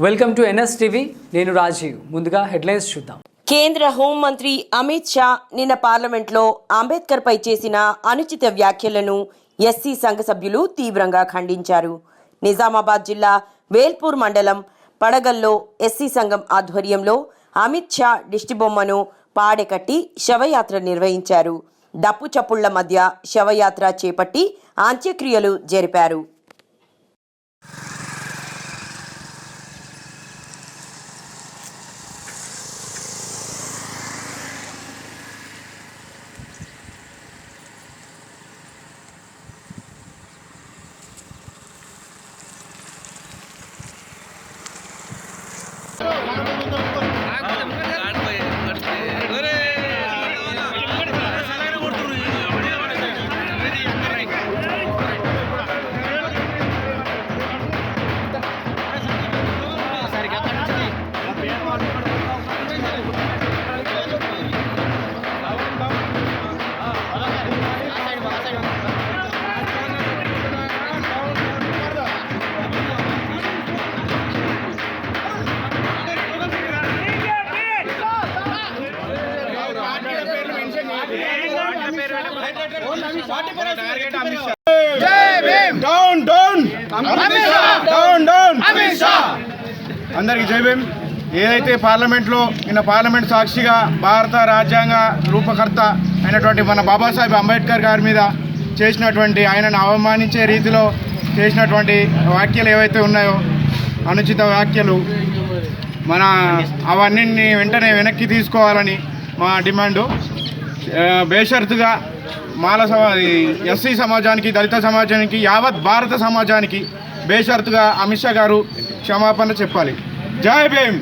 Welcome to NSTV. నేను రాజీవ్. ముందుగా headlines చూద్దాం. కేంద్ర హోంమంత్రి అమిత్ షా నిన్న పార్లమెంట్లో అంబేద్కర్ పై చేసిన అనుచిత వ్యాఖ్యలను ఎస్సీ సంఘ సభ్యులు తీవ్రంగా ఖండించారు. నిజామాబాద్ జిల్లా వేల్పూర్ మండలం పడగల్లో ఎస్సీ సంఘం ఆధ్వర్యంలో అమిత్ షా దిష్టిబొమ్మను పాడెకట్టి శవయాత్ర నిర్వహించారు. డప్పు చప్పుళ్ల మధ్య శవయాత్ర చేపట్టి అంత్యక్రియలు జరిపారు. అందరికి జై భీమ్. ఏదైతే పార్లమెంట్లో నిన్న పార్లమెంట్ సాక్షిగా భారత రాజ్యాంగ రూపకర్త అయినటువంటి మన బాబాసాహెబ్ అంబేద్కర్ గారి మీద చేసినటువంటి ఆయనను అవమానించే రీతిలో చేసినటువంటి వ్యాఖ్యలు ఏవైతే ఉన్నాయో అనుచిత వ్యాఖ్యలు మన అవన్నీ వెంటనే వెనక్కి తీసుకోవాలని మా డిమాండు. బేషరతుగా ఎస్సీ సమాజానికి, దళిత సమాజానికి, యావత్ భారత సమాజానికి బేషరతుగా అమిత్ షా గారు క్షమాపణ చెప్పాలి. జై భీమ్.